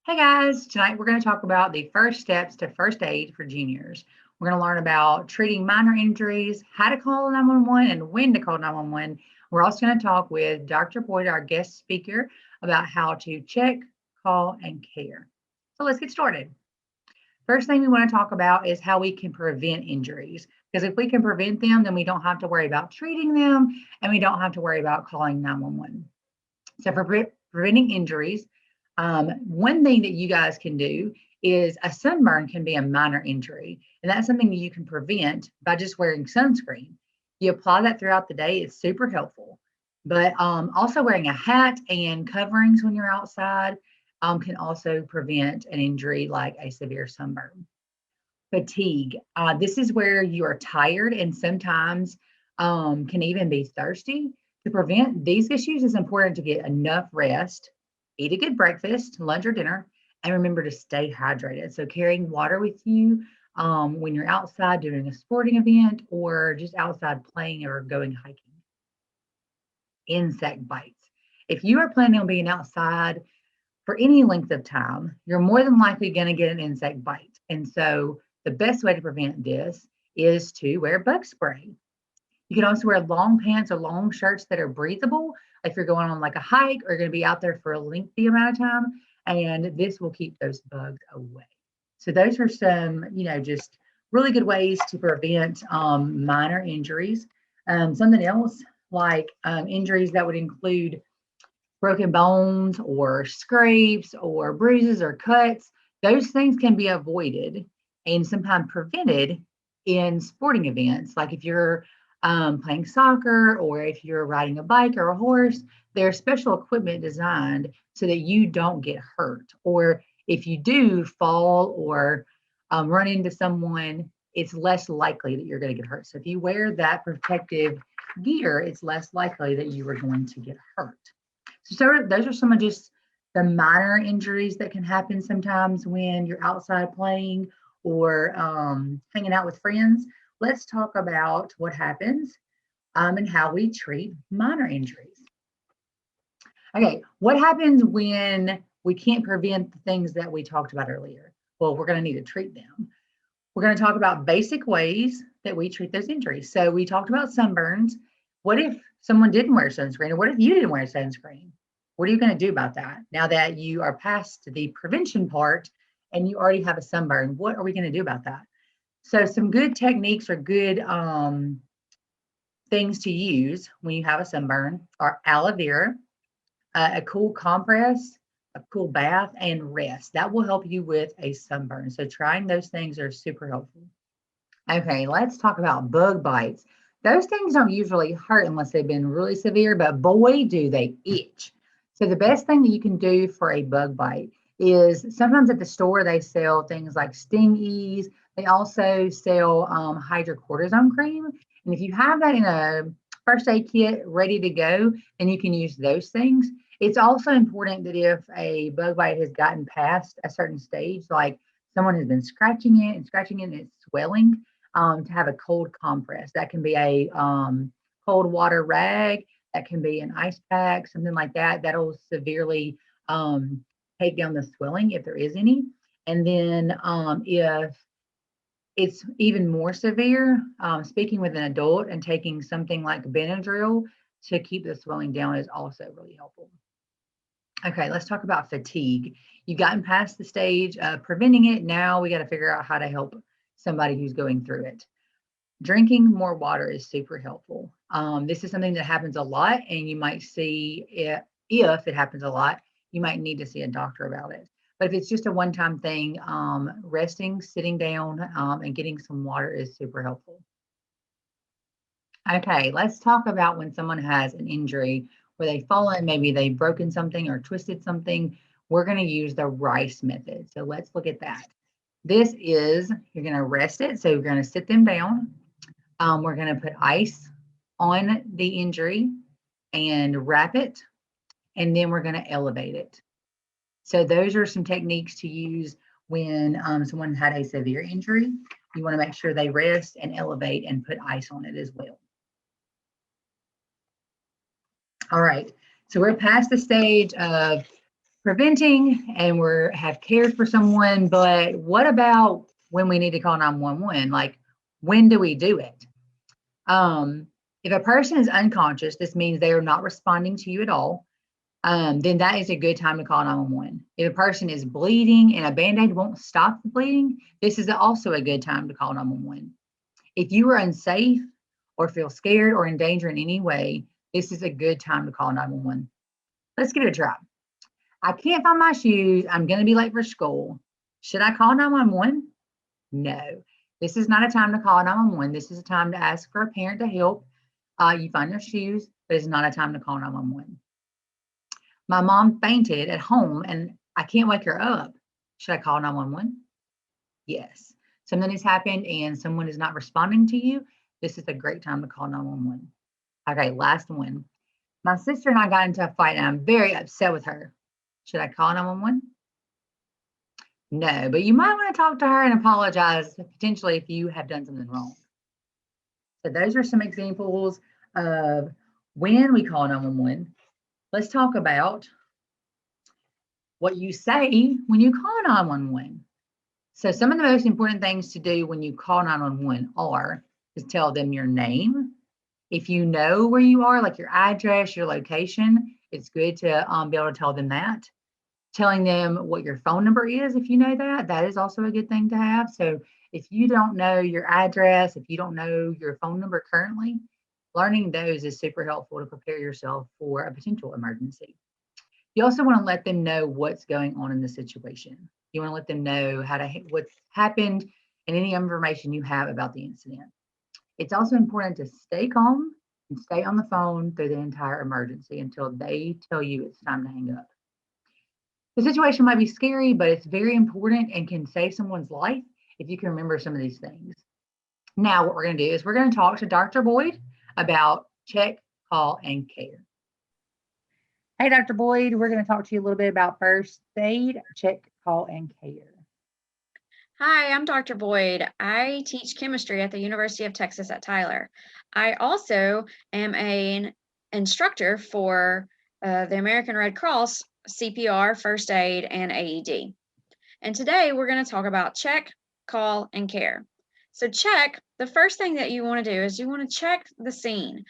Hey guys, tonight we're going to talk about the first steps to first aid for juniors. We're going to learn about treating minor injuries, how to call 911, and when to call 911. We're also going to talk with Dr. Boyd, our guest speaker, about how to check, call, and care. So let's get started. First thing we want to talk about is how we can prevent injuries. Because if we can prevent them, then we don't have to worry about treating them and we don't have to worry about calling 911. So for preventing injuries, one thing that you guys can do is a sunburn can be a minor injury, and that's something that you can prevent by just wearing sunscreen. You apply that throughout the day, it's super helpful. But also wearing a hat and coverings when you're outside can also prevent an injury like a severe sunburn. Fatigue. This is where you are tired and sometimes can even be thirsty. To prevent these issues, it's important to get enough rest, eat a good breakfast, lunch or dinner, and remember to stay hydrated. So carrying water with you when you're outside doing a sporting event or just outside playing or going hiking. Insect bites. If you are planning on being outside for any length of time, you're more than likely going to get an insect bite. And so the best way to prevent this is to wear bug spray. You can also wear long pants or long shirts that are breathable if you're going on like a hike or going to be out there for a lengthy amount of time, and this will keep those bugs away. So those are some, just really good ways to prevent minor injuries. Something else like injuries that would include broken bones or scrapes or bruises or cuts, those things can be avoided and sometimes prevented in sporting events. Like if you're playing soccer or if you're riding a bike or a horse, there's special equipment designed so that you don't get hurt. Or if you do fall or run into someone, it's less likely that you're going to get hurt. So if you wear that protective gear, it's less likely that you are going to get hurt. So those are some of just the minor injuries that can happen sometimes when you're outside playing or hanging out with friends. Let's talk about what happens and how we treat minor injuries. Okay, what happens when we can't prevent the things that we talked about earlier? Well, we're going to need to treat them. We're going to talk about basic ways that we treat those injuries. So we talked about sunburns. What if someone didn't wear sunscreen, or what if you didn't wear sunscreen? What are you going to do about that? Now that you are past the prevention part and you already have a sunburn, what are we going to do about that? So some good techniques or good things to use when you have a sunburn are aloe vera, a cool compress, a cool bath, and rest. That will help you with a sunburn. So trying those things are super helpful. Okay, let's talk about bug bites. Those things don't usually hurt unless they've been really severe, but boy, do they itch. So the best thing that you can do for a bug bite is sometimes at the store they sell things like Sting Ease. They also sell hydrocortisone cream. And if you have that in a first aid kit ready to go, then you can use those things. It's also important that if a bug bite has gotten past a certain stage, like someone has been scratching it and it's swelling, to have a cold compress. That can be a cold water rag, that can be an ice pack, something like that. That'll severely take down the swelling if there is any. And then if it's even more severe, speaking with an adult and taking something like Benadryl to keep the swelling down is also really helpful. Okay, let's talk about fatigue. You've gotten past the stage of preventing it. Now we got to figure out how to help somebody who's going through it. Drinking more water is super helpful. This is something that happens a lot, and you might see it, if it happens a lot, you might need to see a doctor about it. But if it's just a one-time thing, resting, sitting down, and getting some water is super helpful. Okay, let's talk about when someone has an injury where they've fallen, maybe they've broken something or twisted something. We're going to use the RICE method. So let's look at that. This is, you're going to rest it. So you're going to sit them down. We're going to put ice on the injury and wrap it, and then we're going to elevate it. So those are some techniques to use when someone had a severe injury. You want to make sure they rest and elevate and put ice on it as well. All right, so we're past the stage of preventing and have cared for someone, but what about when we need to call 911? Like, when do we do it? If a person is unconscious, this means they are not responding to you at all. Then that is a good time to call 911. If a person is bleeding and a Band-Aid won't stop the bleeding, this is also a good time to call 911. If you are unsafe or feel scared or in danger in any way, this is a good time to call 911. Let's give it a try. I can't find my shoes. I'm going to be late for school. Should I call 911? No. This is not a time to call 911. This is a time to ask for a parent to help you find your shoes, but it's not a time to call 911. My mom fainted at home and I can't wake her up. Should I call 911? Yes. Something has happened and someone is not responding to you. This is a great time to call 911. Okay, last one. My sister and I got into a fight and I'm very upset with her. Should I call 911? No, but you might want to talk to her and apologize potentially if you have done something wrong. So those are some examples of when we call 911. Let's talk about what you say when you call 911. So some of the most important things to do when you call 911 are to tell them your name. If you know where you are, like your address, your location, it's good to be able to tell them that. Telling them what your phone number is, if you know that, that is also a good thing to have. So if you don't know your address, if you don't know your phone number currently, learning those is super helpful to prepare yourself for a potential emergency. You also want to let them know what's going on in the situation. You want to let them know what's happened and any information you have about the incident. It's also important to stay calm and stay on the phone through the entire emergency until they tell you it's time to hang up. The situation might be scary, but it's very important and can save someone's life if you can remember some of these things. Now, what we're going to do is we're going to talk to Dr. Boyd about check, call, and care. Hey, Dr. Boyd, we're going to talk to you a little bit about first aid, check, call, and care. Hi, I'm Dr. Boyd. I teach chemistry at the University of Texas at Tyler. I also am an instructor for the American Red Cross, CPR, first aid, and AED. And today we're going to talk about check, call, and care. So check, the first thing that you want to do is you want to check the scene.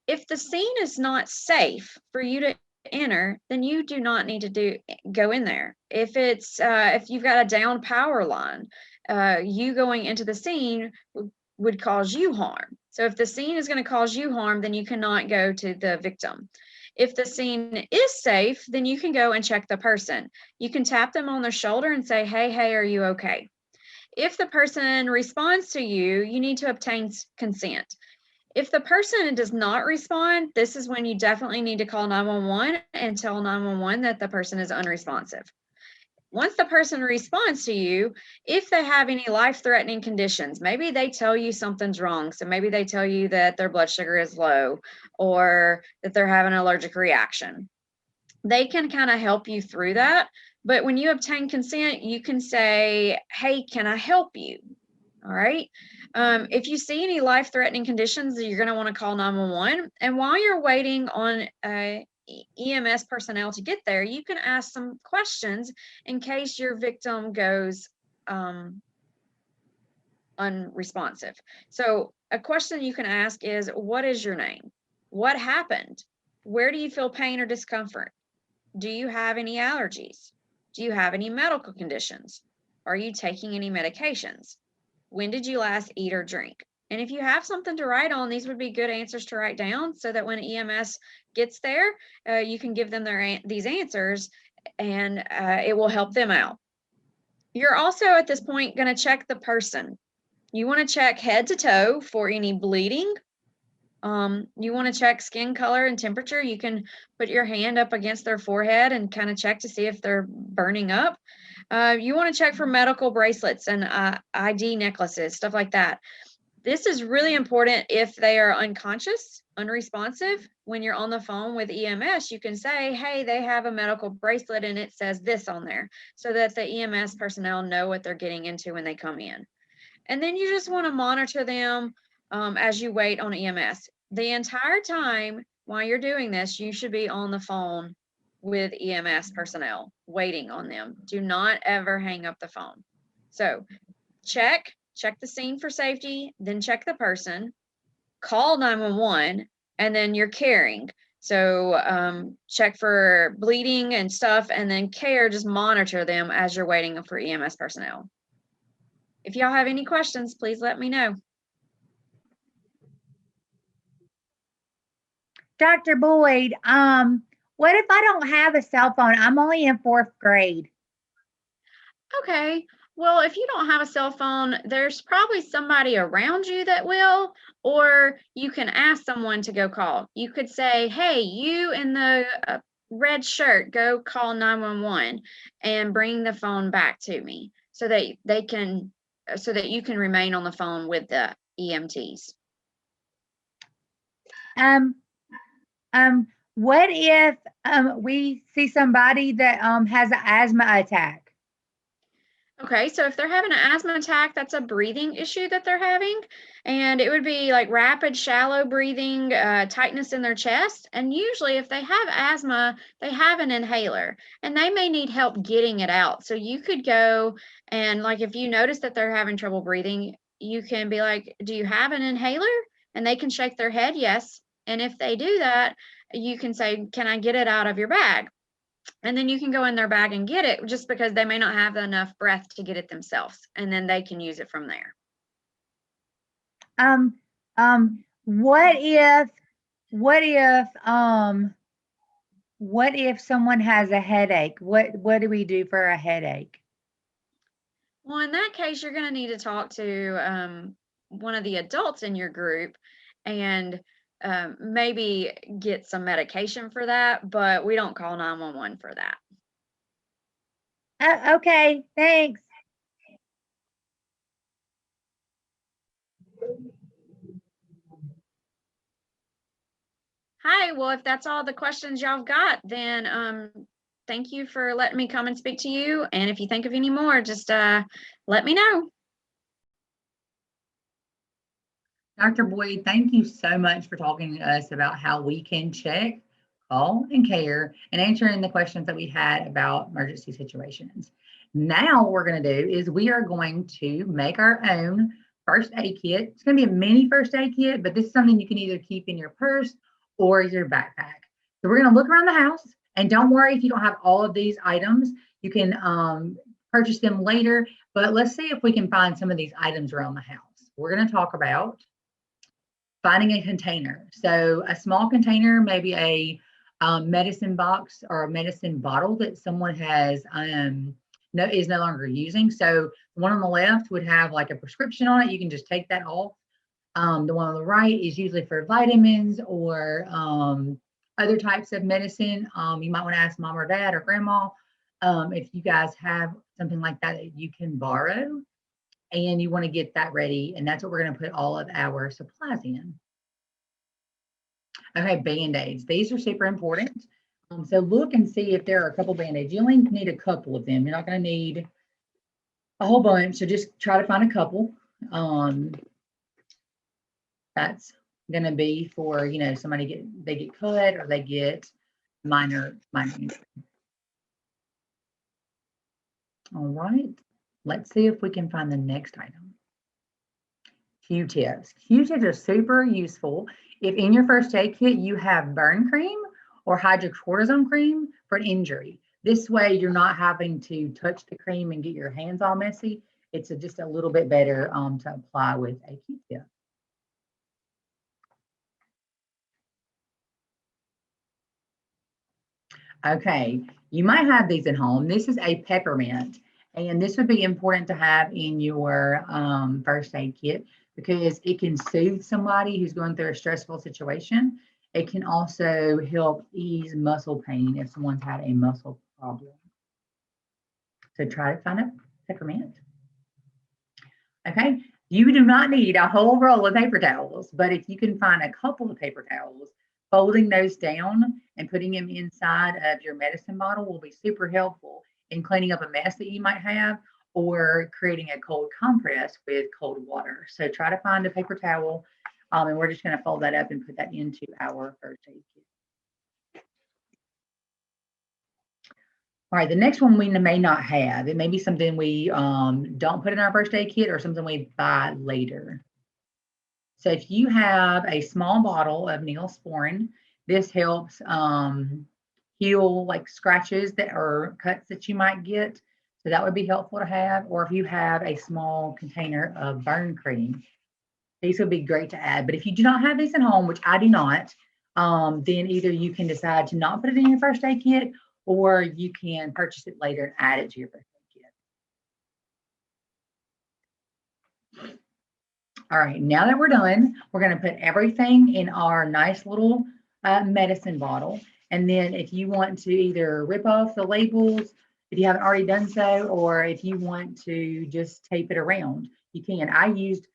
If the scene is not safe for you to enter, then you do not need to go in there. If you've got a down power line, you going into the scene would cause you harm. So if the scene is going to cause you harm, then you cannot go to the victim. If the scene is safe, then you can go and check the person. You can tap them on their shoulder and say, hey, are you okay? If the person responds to you, you need to obtain consent. If the person does not respond, this is when you definitely need to call 911 and tell 911 that the person is unresponsive. Once the person responds to you, if they have any life-threatening conditions, maybe they tell you something's wrong. So maybe they tell you that their blood sugar is low or that they're having an allergic reaction. They can kind of help you through that. But when you obtain consent, you can say, hey, can I help you? All right. If you see any life-threatening conditions, you're going to want to call 911. And while you're waiting on EMS personnel to get there, you can ask some questions in case your victim goes unresponsive. So a question you can ask is, what is your name? What happened? Where do you feel pain or discomfort? Do you have any allergies? Do you have any medical conditions? Are you taking any medications? When did you last eat or drink? And if you have something to write on, these would be good answers to write down so that when EMS gets there, you can give them these answers and it will help them out. You're also at this point going to check the person. You want to check head to toe for any bleeding. You want to check skin color and temperature. You can put your hand up against their forehead and kind of check to see if they're burning up. You want to check for medical bracelets and ID necklaces, stuff like that. This is really important if they are unconscious, unresponsive. When you're on the phone with EMS, you can say, hey, they have a medical bracelet and it says this on there, so that the EMS personnel know what they're getting into when they come in. And then you just want to monitor them as you wait on EMS. The entire time while you're doing this, you should be on the phone with EMS personnel waiting on them. Do not ever hang up the phone. So check the scene for safety, then check the person, call 911, and then you're caring. So check for bleeding and stuff, and then care, just monitor them as you're waiting for EMS personnel. If y'all have any questions, please let me know. Dr. Boyd, what if I don't have a cell phone? I'm only in 4th grade. Okay, well, if you don't have a cell phone, there's probably somebody around you that will, or you can ask someone to go call. You could say, hey, you in the red shirt, go call 911 and bring the phone back to me so that you can remain on the phone with the EMTs. What if we see somebody that has an asthma attack? Okay, so if they're having an asthma attack, that's a breathing issue that they're having. And it would be like rapid, shallow breathing, tightness in their chest. And usually, if they have asthma, they have an inhaler and they may need help getting it out. So you could go and, like, if you notice that they're having trouble breathing, you can be like, do you have an inhaler? And they can shake their head, yes. And if they do that, you can say, can I get it out of your bag? And then you can go in their bag and get it, just because they may not have enough breath to get it themselves, and then they can use it from there. What if someone has a headache? What do we do for a headache? Well, in that case, you're going to need to talk to one of the adults in your group and maybe get some medication for that, but we don't call 911 for that. Okay, thanks. Hi, well, if that's all the questions y'all got, then thank you for letting me come and speak to you. And if you think of any more, just let me know. Dr. Boyd, thank you so much for talking to us about how we can check, call, and care, and answering the questions that we had about emergency situations. Now what we're going to do is we are going to make our own first aid kit. It's going to be a mini first aid kit, but this is something you can either keep in your purse or your backpack. So we're going to look around the house, and don't worry if you don't have all of these items. You can purchase them later, but let's see if we can find some of these items around the house. We're going to talk about finding a container. So a small container, maybe a medicine box or a medicine bottle that someone has is no longer using. So the one on the left would have like a prescription on it. You can just take that off. The one on the right is usually for vitamins or other types of medicine. You might want to ask mom or dad or grandma if you guys have something like that that you can borrow, and you want to get that ready. And that's what we're going to put all of our supplies in. Okay, Band-Aids. These are super important. So look and see if there are a couple Band-Aids. You only need a couple of them. You're not going to need a whole bunch. So just try to find a couple. That's going to be for, somebody they get cut or they get minor injury. All right. Let's see if we can find the next item. Q-tips. Q-tips are super useful if in your first aid kit you have burn cream or hydrocortisone cream for an injury. This way you're not having to touch the cream and get your hands all messy. It's just a little bit better to apply with a Q-tip. Okay, you might have these at home. This is a peppermint, and this would be important to have in your first aid kit because it can soothe somebody who's going through a stressful situation. It can also help ease muscle pain if someone's had a muscle problem. So try to find a peppermint. Okay, you do not need a whole roll of paper towels, but if you can find a couple of paper towels, folding those down and putting them inside of your medicine bottle will be super helpful in cleaning up a mess that you might have or creating a cold compress with cold water. So try to find a paper towel, and we're just going to fold that up and put that into our first aid kit. All right, the next one we may not have. It may be something we don't put in our first aid kit or something we buy later. So if you have a small bottle of Neosporin, this helps heal like scratches that or cuts that you might get. So that would be helpful to have. Or if you have a small container of burn cream, these would be great to add. But if you do not have these at home, which I do not, then either you can decide to not put it in your first aid kit, or you can purchase it later and add it to your first aid kit. All right, now that we're done, we're going to put everything in our nice little medicine bottle. And then if you want to either rip off the labels, if you haven't already done so, or if you want to just tape it around, you can. I used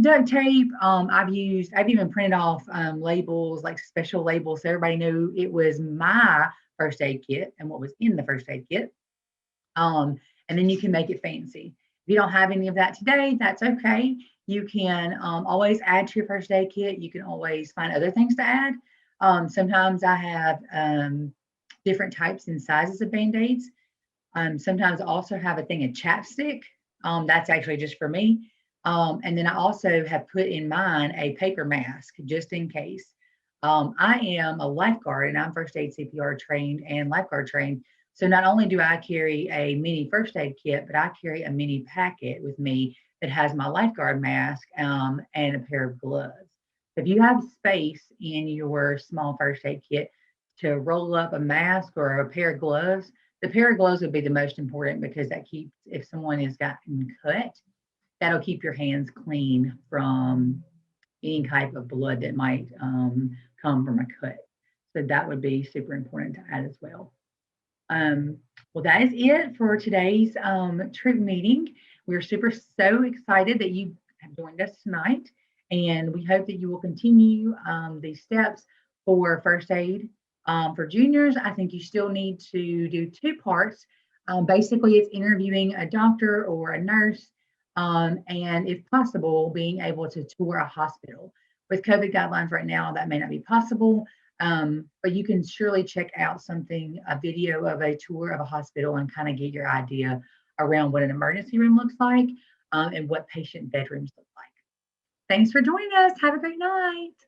duct tape. I've even printed off labels, like special labels, so everybody knew it was my first aid kit and what was in the first aid kit. And then you can make it fancy. If you don't have any of that today, that's okay. You can always add to your first aid kit. You can always find other things to add. Sometimes I have different types and sizes of Band-Aids. Sometimes I also have a thing of chapstick. That's actually just for me. And then I also have put in mine a paper mask just in case. I am a lifeguard and I'm first aid CPR trained and lifeguard trained. So not only do I carry a mini first aid kit, but I carry a mini packet with me that has my lifeguard mask and a pair of gloves. If you have space in your small first aid kit to roll up a mask or a pair of gloves, the pair of gloves would be the most important because that keeps, if someone has gotten cut, that'll keep your hands clean from any type of blood that might come from a cut. So that would be super important to add as well. Well, that is it for today's troop meeting. We're so excited that you have joined us tonight, and we hope that you will continue these steps for first aid. For juniors, I think you still need to do two parts. Basically, it's interviewing a doctor or a nurse, and if possible, being able to tour a hospital. With COVID guidelines right now, that may not be possible, but you can surely check out a video of a tour of a hospital and kind of get your idea around what an emergency room looks like and what patient bedrooms look like. Thanks for joining us. Have a great night.